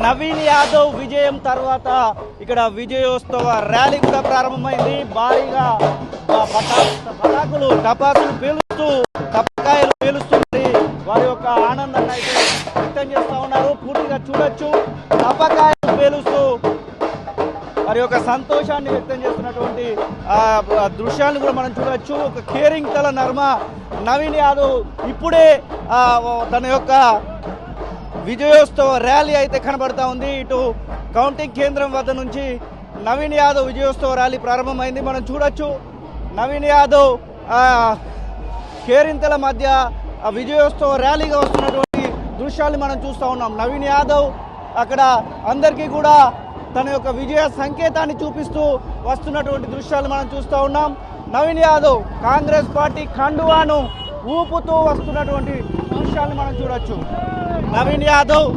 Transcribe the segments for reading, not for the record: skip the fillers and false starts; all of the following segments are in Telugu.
నవీన్ యాదవ్ విజయం తర్వాత ఇక్కడ విజయోత్సవ ర్యాలీ కూడా ప్రారంభమైంది. భారీగా టపాకులు పేలుస్తూ టపకాయలు పేలుస్తూ వారి యొక్క ఆనందాన్ని అయితే వ్యక్తం చేస్తూ ఉన్నారు. పూర్తిగా చూడొచ్చు, టపకాయలు పేలుస్తూ వారి యొక్క సంతోషాన్ని వ్యక్తం చేస్తున్నటువంటి దృశ్యాలను కూడా మనం చూడవచ్చు. ఒక కేరింగ్ తల నర్మ నవీన్ యాదవ్ ఇప్పుడే తన యొక్క విజయోత్సవ ర్యాలీ అయితే కనబడతా ఉంది. ఇటు కౌంటింగ్ కేంద్రం వద్ద నుంచి నవీన్ యాదవ్ విజయోత్సవ ర్యాలీ ప్రారంభమైంది. మనం చూడొచ్చు నవీన్ యాదవ్ కేరింతల మధ్య విజయోత్సవ ర్యాలీగా వస్తున్నటువంటి దృశ్యాలు మనం చూస్తూ ఉన్నాం. నవీన్ యాదవ్ అక్కడ అందరికీ కూడా తన యొక్క విజయ సంకేతాన్ని చూపిస్తూ వస్తున్నటువంటి దృశ్యాలు మనం చూస్తూ ఉన్నాం. నవీన్ యాదవ్ కాంగ్రెస్ పార్టీ కండువాను ఊపుతూ వస్తున్నటువంటి దృశ్యాలను మనం చూడొచ్చు. నవీన్ యాదవ్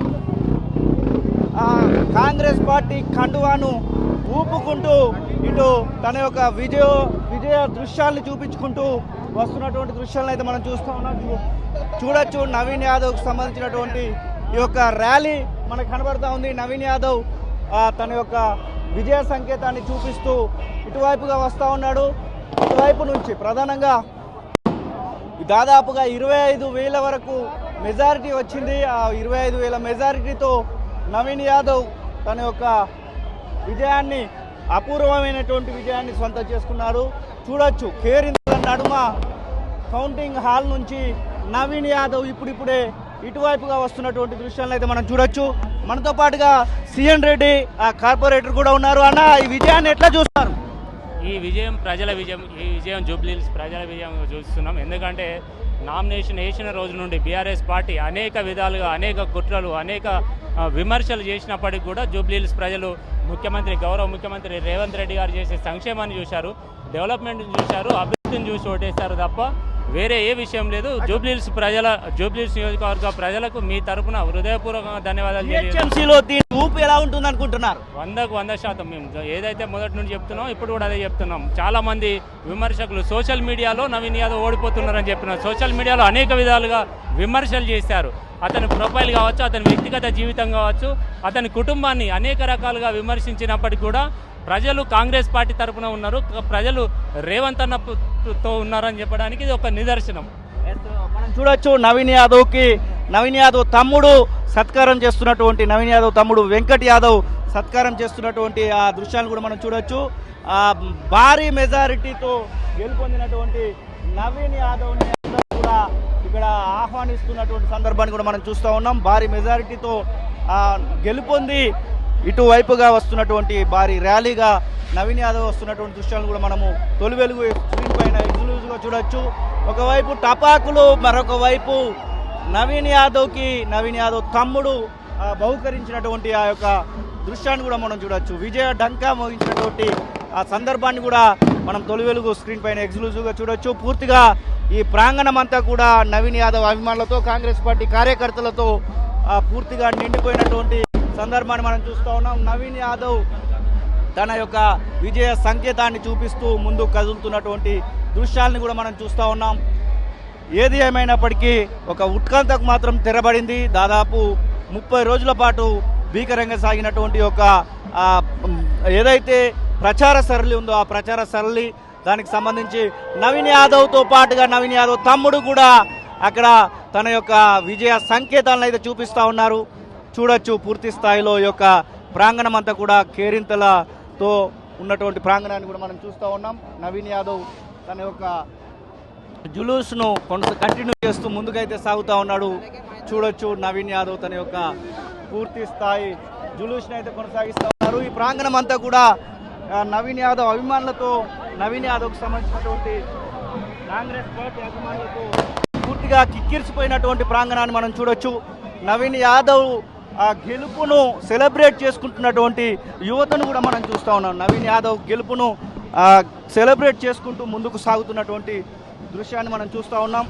కాంగ్రెస్ పార్టీ కండువాను ఊపుకుంటూ ఇటు తన యొక్క విజయ దృశ్యాలను చూపించుకుంటూ వస్తున్నటువంటి దృశ్యాలను అయితే మనం చూస్తూ ఉన్నాం. చూడొచ్చు నవీన్ యాదవ్కి సంబంధించినటువంటి ఈ యొక్క ర్యాలీ మనకు కనబడతా ఉంది. నవీన్ యాదవ్ తన యొక్క విజయ సంకేతాన్ని చూపిస్తూ ఇటువైపుగా వస్తూ ఉన్నాడు. ఇటువైపు నుంచి ప్రధానంగా దాదాపుగా 25,000 వరకు మెజారిటీ వచ్చింది. ఆ 25,000 మెజారిటీతో నవీన్ యాదవ్ తన యొక్క విజయాన్ని అపూర్వమైనటువంటి విజయాన్ని సొంతం చేసుకున్నారు. చూడొచ్చు కేరింతల నడుమ కౌంటింగ్ హాల్ నుంచి నవీన్ యాదవ్ ఇప్పుడిప్పుడే ఇటువైపుగా వస్తున్నటువంటి దృశ్యాలను అయితే మనం చూడొచ్చు. మనతో పాటుగా సిఎన్ రెడ్డి కార్పొరేటర్ కూడా ఉన్నారు. అన్న, ఈ విజయాన్ని ఎట్లా చూస్తారు? ఈ విజయం ప్రజల విజయం, ఈ విజయం జూబ్లీహిల్స్ ప్రజల విజయం చూస్తున్నాం. ఎందుకంటే నామినేషన్ వేసిన రోజు నుండి బీఆర్ఎస్ పార్టీ అనేక విధాలుగా అనేక కుట్రలు అనేక విమర్శలు చేసినప్పటికీ కూడా జూబ్లీహిల్స్ ప్రజలు గౌరవ ముఖ్యమంత్రి రేవంత్ రెడ్డి గారు చేసే సంక్షేమాన్ని చూశారు, డెవలప్మెంట్ని చూశారు, అభివృద్ధిని చూసి ఓటేశారు తప్ప వేరే ఏ విషయం లేదు. జూబ్లీహిల్స్ నియోజకవర్గ ప్రజలకు మీ తరఫున హృదయపూర్వకంగా ధన్యవాదాలు. ఊపు ఎలా ఉంటుంది అనుకుంటున్నారు? 100% మేము ఏదైతే మొదటి నుండి చెప్తున్నాం ఇప్పుడు కూడా అదే చెప్తున్నాం. చాలా మంది విమర్శకులు సోషల్ మీడియాలో నవీన్ యాదవ్ ఓడిపోతున్నారని చెప్పినారు. సోషల్ మీడియాలో అనేక విధాలుగా విమర్శలు చేశారు. అతని ప్రొఫైల్ కావచ్చు, అతని వ్యక్తిగత జీవితం కావచ్చు, అతని కుటుంబాన్ని అనేక రకాలుగా విమర్శించినప్పటికీ కూడా ప్రజలు కాంగ్రెస్ పార్టీ తరఫున ఉన్నారు, ప్రజలు రేవంత్ అన్నతో ఉన్నారని చెప్పడానికి ఇది ఒక నిదర్శనం. మనం చూడొచ్చు నవీన్ యాదవ్ తమ్ముడు సత్కారం చేస్తున్నటువంటి నవీన్ యాదవ్ తమ్ముడు వెంకట్ యాదవ్ సత్కారం చేస్తున్నటువంటి ఆ దృశ్యాలను కూడా మనం చూడొచ్చు. భారీ మెజారిటీతో గెలుపొందినటువంటి నవీన్ యాదవ్ని కూడా ఇక్కడ ఆహ్వానిస్తున్నటువంటి సందర్భాన్ని కూడా మనం చూస్తూ ఉన్నాం. భారీ మెజారిటీతో గెలుపొంది ఇటువైపుగా వస్తున్నటువంటి భారీ ర్యాలీగా నవీన్ యాదవ్ వస్తున్నటువంటి దృశ్యాలను కూడా మనము తొలి వెలుగు స్క్రీన్ పైన ఎక్స్క్లూజివ్గా చూడొచ్చు. ఒకవైపు టపాకులు, మరొక వైపు నవీన్ యాదవ్ తమ్ముడు బహుకరించినటువంటి ఆ యొక్క దృశ్యాన్ని కూడా మనం చూడొచ్చు. విజయ డంకా మోగించినటువంటి ఆ సందర్భాన్ని కూడా మనం తొలి వెలుగు స్క్రీన్ పైన ఎక్స్క్లూజివ్గా చూడొచ్చు. పూర్తిగా ఈ ప్రాంగణం అంతా కూడా నవీన్ యాదవ్ అభిమానులతో, కాంగ్రెస్ పార్టీ కార్యకర్తలతో పూర్తిగా నిండిపోయినటువంటి సందర్భాన్ని మనం చూస్తూ ఉన్నాం. నవీన్ యాదవ్ తన యొక్క విజయ సంకేతాన్ని చూపిస్తూ ముందు కదులుతున్నటువంటి దృశ్యాలను కూడా మనం చూస్తూ ఉన్నాం. ఏది ఏమైనప్పటికీ ఒక ఉత్కంఠకు మాత్రం తెరబడింది. దాదాపు 30 రోజుల పాటు భీకరంగా సాగినటువంటి ఒక ఏదైతే ప్రచార సరళి ఉందో ఆ ప్రచార సరళి దానికి సంబంధించి నవీన్ యాదవ్తో పాటుగా నవీన్ యాదవ్ తమ్ముడు కూడా అక్కడ తన యొక్క విజయ సంకేతాలను అయితే చూపిస్తూ ఉన్నారు. చూడొచ్చు పూర్తి స్థాయిలో ఈ యొక్క ప్రాంగణం అంతా కూడా కేరింతలతో ఉన్నటువంటి ప్రాంగణాన్ని కూడా మనం చూస్తూ ఉన్నాం. నవీన్ యాదవ్ తన యొక్క జులూస్ను కంటిన్యూ చేస్తూ ముందుకైతే సాగుతూ ఉన్నాడు. చూడొచ్చు నవీన్ యాదవ్ తన యొక్క పూర్తి స్థాయి జులూస్ని అయితే కొనసాగిస్తూ ఉన్నారు. ఈ ప్రాంగణం అంతా కూడా నవీన్ యాదవ్ అభిమానులతో, నవీన్ యాదవ్కి సంబంధించినటువంటి కాంగ్రెస్ పార్టీ అభిమానులతో పూర్తిగా కిక్కిరిసిపోయినటువంటి ప్రాంగణాన్ని మనం చూడొచ్చు. నవీన్ యాదవ్ ఆ గెలుపును సెలబ్రేట్ చేసుకుంటున్నటువంటి యువతను కూడా మనం చూస్తూ ఉన్నాం. నవీన్ యాదవ్ గెలుపును సెలబ్రేట్ చేసుకుంటూ ముందుకు సాగుతున్నటువంటి దృశ్యాన్ని మనం చూస్తూ ఉన్నాం.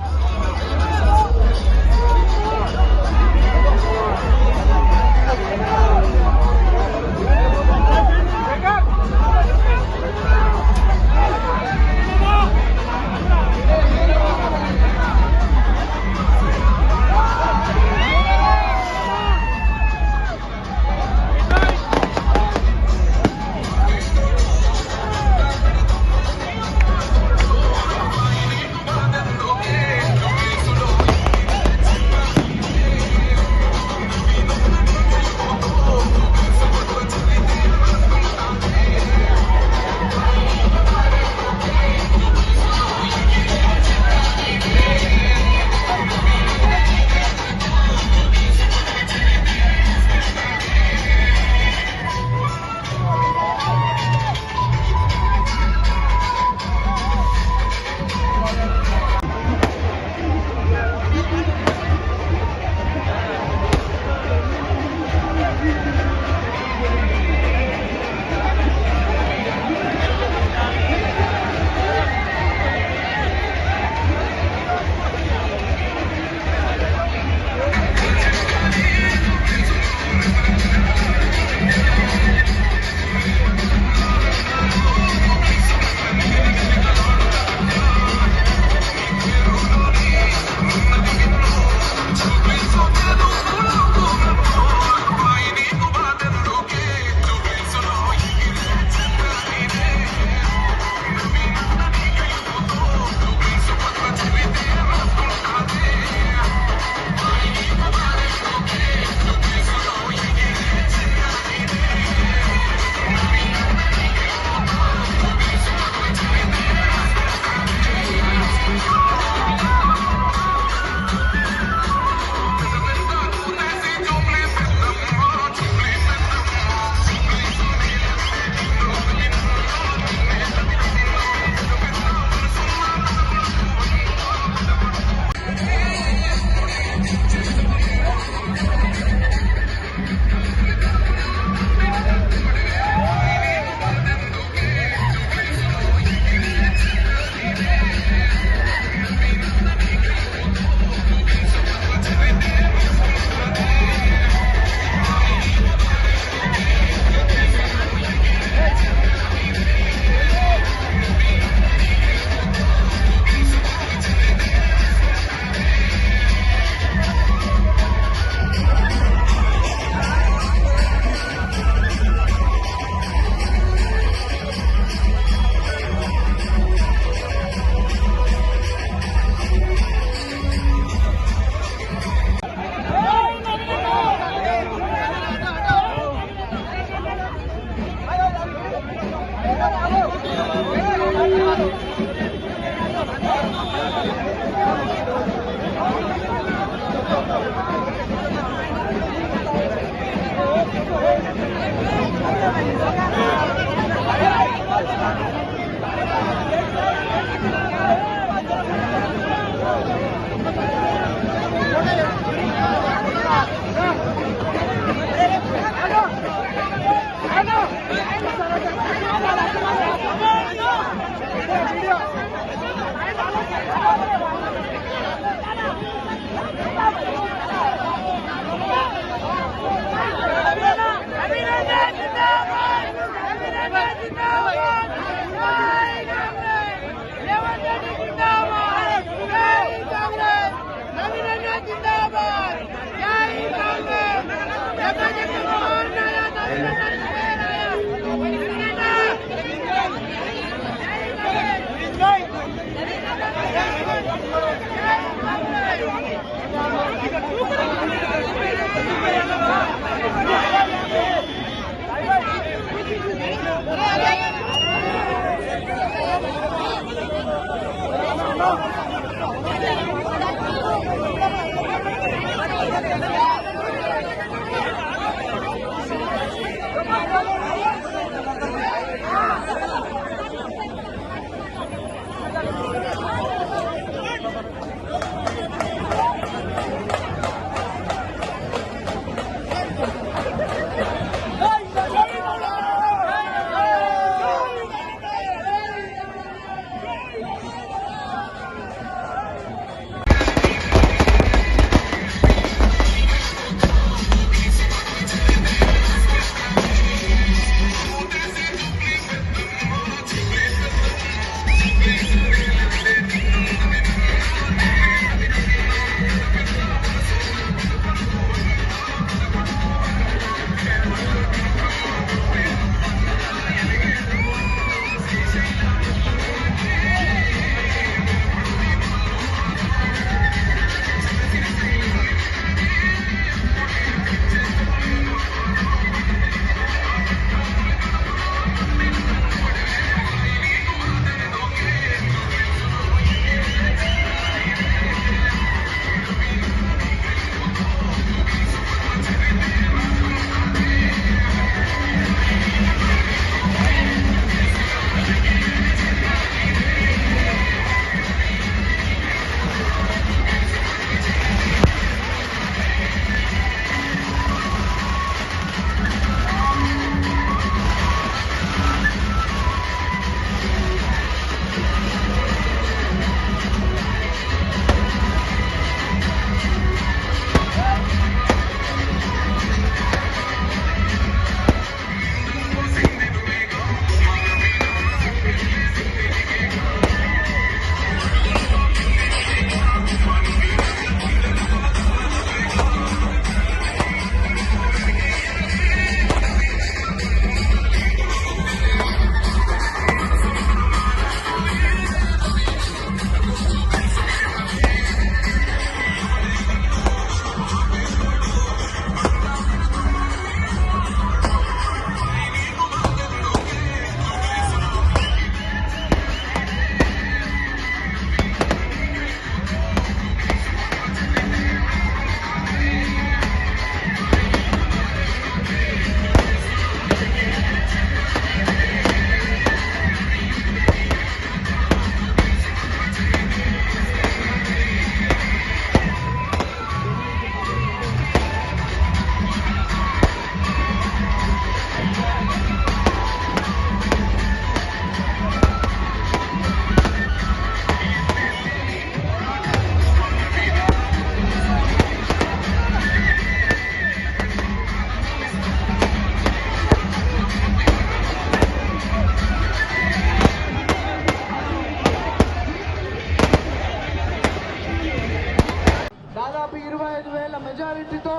మెజారిటీతో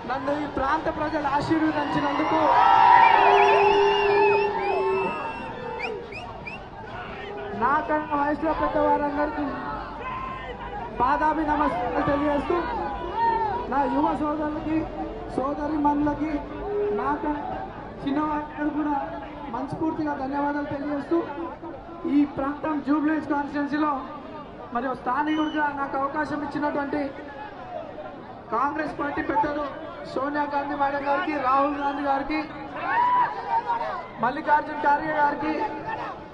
నన్ను ఈ ప్రాంత ప్రజలు ఆశీర్వదించినందుకు నాకన్నా వయసులో పెద్దవారందరికీ పాదాభి నమస్కారాలు తెలియజేస్తూ నా యువ సోదరులకి సోదరి మనులకి నాకన్నా చిన్నవాళ్ళకి కూడా మనస్ఫూర్తిగా ధన్యవాదాలు తెలియజేస్తూ ఈ ప్రాంతం జూబ్లీహిల్స్ కాన్స్టిట్యున్సీలో మరియు స్థానికుడిగా నాకు అవకాశం ఇచ్చినటువంటి కాంగ్రెస్ పార్టీ పెద్దలు సోనియా గాంధీ మేడం గారికి, రాహుల్ గాంధీ గారికి, మల్లికార్జున్ ఖార్గే గారికి,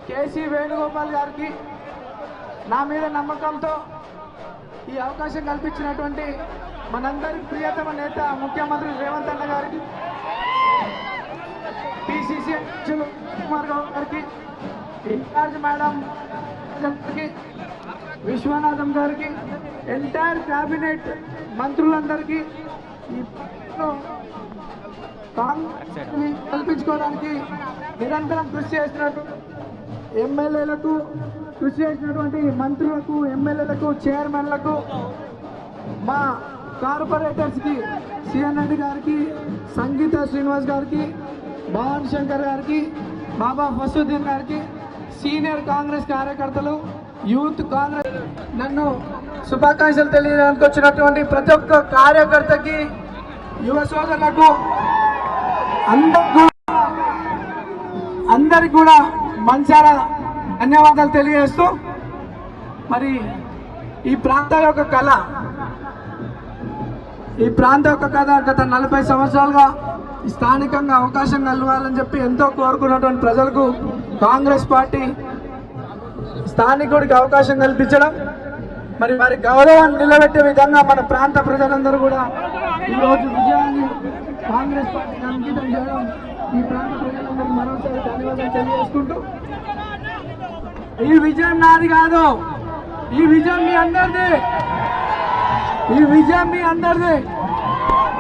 కేసీ వేణుగోపాల్ గారికి నా మీద నమ్మకంతో ఈ అవకాశం కల్పించినటువంటి మనందరి ప్రియతమ నేత ముఖ్యమంత్రి రేవంత్ అన్న గారికి, పిసిసి అధ్యక్షులు కుమార్ గౌడ్ గారికి, ఇన్ఛార్జ్ మేడం గారికి, విశ్వనాథం గారికి, ఎంటైర్ క్యాబినెట్ మంత్రులందరికీ ఈ కల్పించుకోవడానికి నిరంతరం కృషి చేసినట్టు ఎమ్మెల్యేలకు, కృషి చేసినటువంటి మంత్రులకు, ఎమ్మెల్యేలకు, చైర్మన్లకు, మా కార్పొరేటర్స్కి, సిఎన్ రెడ్డి గారికి, సంగీత శ్రీనివాస్ గారికి, భవాన్ శంకర్ గారికి, బాబా ఫసుద్దీన్ గారికి, సీనియర్ కాంగ్రెస్ కార్యకర్తలు, యూత్ కాంగ్రెస్ నన్ను శుభాకాంక్షలు తెలియడానికి వచ్చినటువంటి ప్రతి ఒక్క కార్యకర్తకి, యువ సోదరులకు అందరికి కూడా మనసారా ధన్యవాదాలు తెలియజేస్తూ, మరి ఈ ప్రాంత యొక్క కళ గత 40 సంవత్సరాలుగా స్థానికంగా అవకాశం కలవాలని చెప్పి ఎంతో కోరుకున్నటువంటి ప్రజలకు కాంగ్రెస్ పార్టీ స్థానికుడికి అవకాశం కల్పించడం, మరి వారి గౌరవాన్ని నిలబెట్టే విధంగా మన ప్రాంత ప్రజలందరూ కూడా ఈరోజు విజయాన్ని కాంగ్రెస్ పార్టీకి అంకితం చేయడం, ఈ ప్రాంత ప్రజలందరూ మరోసారి ధన్యవాదాలు తెలియజేసుకుంటూ, ఈ విజయం నాది కాదు, ఈ విజయం మీ అందరిది, ఈ విజయం మీ అందరిది,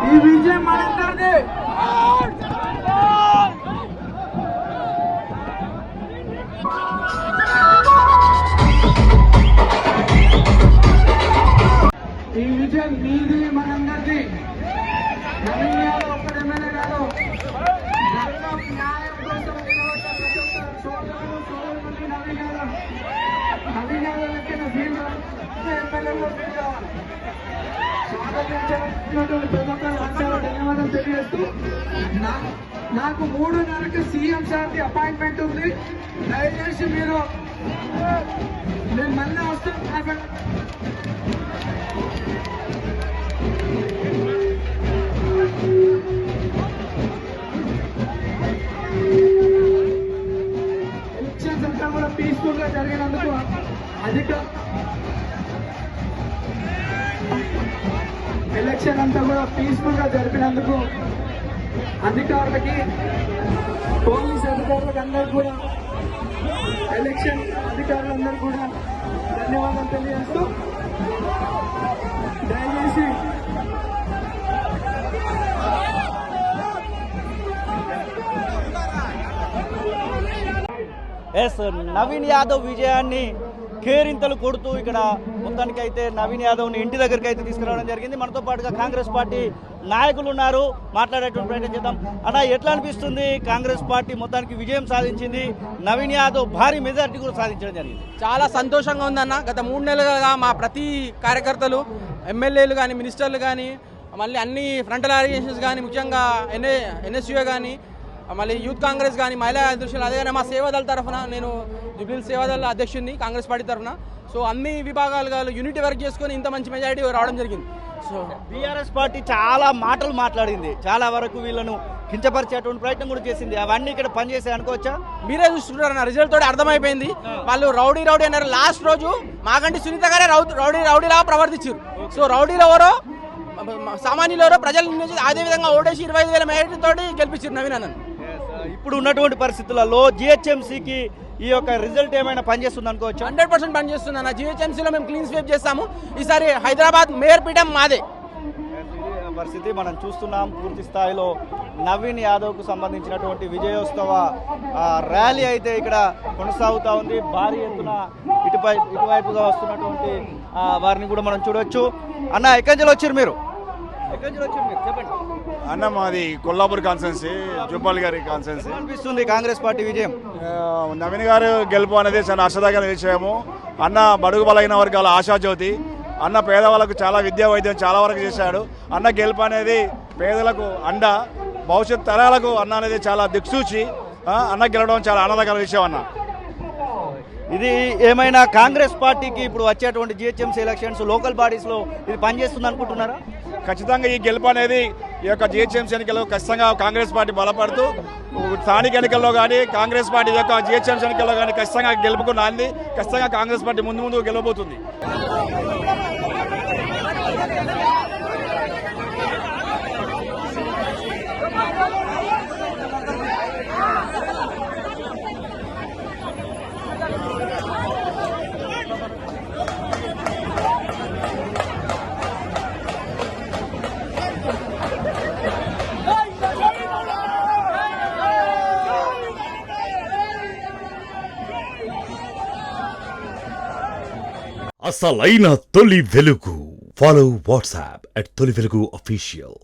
ఈ విజయం మనందరిది. ఈ విజయం మీది, మనందరిది. నవీన్ యాదవ్ ఒక్కడి ఎమ్మెల్యే కాదు, ధర్మం న్యాయం కోసం నిలబడ్డ ప్రతి ఒక్క సోదరుడు, సోదరుడు నవీన్ యాదవ్ ఎక్కిన ఫీల్డ్ ఎమ్మెల్యేలో స్వాగతించినటువంటి ప్రతి ఒక్కరు మనసారా ధన్యవాదాలు తెలియజేస్తూ, నాకు 3:30కి సీఎం సార్ది అపాయింట్మెంట్ ఉంది. దయచేసి మీరు, నేను మళ్ళీ వస్తాను. ఎలక్షన్స్ అంతా కూడా పీస్ఫుల్ గా జరిగినందుకు ఎలక్షన్ అంతా కూడా పీస్ఫుల్ గా జరిపినందుకు అధికారులకి, పోలీస్ అధికారులకు అందరికీ కూడా, ఎలక్షన్ అధికారులందరూ కూడా ధన్యవాదాలు తెలియజేస్తూ, దయచేసి నవీన్ యాదవ్ విజయాన్ని కేరింతలు కొడుతూ ఇక్కడ మొత్తానికి అయితే నవీన్ యాదవ్ని ఇంటి దగ్గరికి అయితే తీసుకురావడం జరిగింది. మనతో పాటుగా కాంగ్రెస్ పార్టీ నాయకులు ఉన్నారు, మాట్లాడేటువంటి ప్రయత్నం చేద్దాం. అన్న, ఎట్లా అనిపిస్తుంది? కాంగ్రెస్ పార్టీ మొత్తానికి విజయం సాధించింది, నవీన్ యాదవ్ భారీ మెజార్టీ కూడా సాధించడం జరిగింది. చాలా సంతోషంగా ఉందన్న. గత 3 నెలలుగా మా ప్రతి కార్యకర్తలు, ఎమ్మెల్యేలు కానీ, మినిస్టర్లు కానీ, మళ్ళీ అన్ని ఫ్రంటల్ ఆర్గనైజేషన్స్ కానీ, ముఖ్యంగా ఎన్ఎస్యూఏ కానీ, మళ్ళీ యూత్ కాంగ్రెస్ కానీ, మహిళా అధ్యక్షులు, అదే మా సేవాదళ తరఫున, నేను జుబ్లీ సేవాదళ అధ్యక్షుడిని కాంగ్రెస్ పార్టీ తరఫున. సో అన్ని విభాగాలుగా యూనిటీ వర్క్ చేసుకొని ఇంత మంచి మెజారిటీ రావడం జరిగింది. సో బీఆర్ఎస్ పార్టీ చాలా మాటలు మాట్లాడింది, చాలా వరకు వీళ్ళను కించపరిచేటువంటి ప్రయత్నం కూడా చేసింది. అవన్నీ ఇక్కడ పనిచేసాయి అనుకోవచ్చా? మీరే చూస్తున్నారు, రిజల్ట్ తోటి అర్థమైపోయింది. వాళ్ళు రౌడీ అన్నారు. లాస్ట్ రోజు మాగంటి సునీత గారే రౌడీలా ప్రవర్తించారు. సో రౌడీలు ఎవరో, సామాన్యులు ఎవరో ప్రజల నుంచి అదే విధంగా ఓడేసి 25,000 మెజారిటీ తోటి గెలిపించారు నవీన్ అన్నను. ఇప్పుడు ఉన్నటువంటి పరిస్థితులలో జిహెచ్ఎంసీకి ఈ యొక్క రిజల్ట్ ఏమైనా పనిచేస్తుంది అనుకోవచ్చు? 100% పనిచేస్తుంది అన్న. జిహెచ్ఎంసీలో మేము క్లీన్ స్వీప్ చేస్తాము. ఈసారి హైదరాబాద్ మేయర్ పీఠం మాదే. పరిస్థితి మనం చూస్తున్నాం. పూర్తి స్థాయిలో నవీన్ యాదవ్కు సంబంధించినటువంటి విజయోత్సవ ర్యాలీ అయితే ఇక్కడ కొనసాగుతూ ఉంది. భారీ ఎత్తున ఇటువైపుగా వస్తున్నటువంటి వారిని కూడా మనం చూడవచ్చు. అన్న, ఎక్కడి నుంచి వచ్చారు మీరు? చెప్పండి అన్న. మాది కొల్లాపూర్ కాన్స్టిట్యున్సీ, జూపాల్ గారి కాన్స్టిట్యున్సీ. అనిపిస్తుంది కాంగ్రెస్ పార్టీ విజయం? నవీన్ గారు గెలుపు అనేది చాలా హర్షదగిన విషయము. అన్న బడుగు బలైన వర్గాల ఆశాజ్యోతి. అన్న పేదవాళ్ళకు చాలా విద్యా వైద్యం చాలా వరకు చేశాడు. అన్న గెలుపు అనేది పేదలకు అండ, భవిష్యత్ తరాలకు అన్న అనేది చాలా దిక్సూచి. అన్న గెలవడం చాలా ఆనందకర విషయం అన్న. ఇది ఏమైనా కాంగ్రెస్ పార్టీకి ఇప్పుడు వచ్చేటువంటి జిహెచ్ఎంసీ ఎలక్షన్స్, లోకల్ బాడీస్లో ఇది పనిచేస్తుంది అనుకుంటున్నారా? ఖచ్చితంగా ఈ గెలుపు అనేది ఈ యొక్క జిహెచ్ఎంసీ ఎన్నికల్లో ఖచ్చితంగా కాంగ్రెస్ పార్టీ బలపడుతూ స్థానిక ఎన్నికల్లో కానీ కాంగ్రెస్ పార్టీ యొక్క జిహెచ్ఎంసీ ఎన్నికల్లో కానీ ఖచ్చితంగా గెలుపుకు నాంది. ఖచ్చితంగా కాంగ్రెస్ పార్టీ ముందు గెలవబోతుంది. అసలైన తొలి వెలుగు. ఫాలో వాట్సాప్ @తొలి వెలుగు official.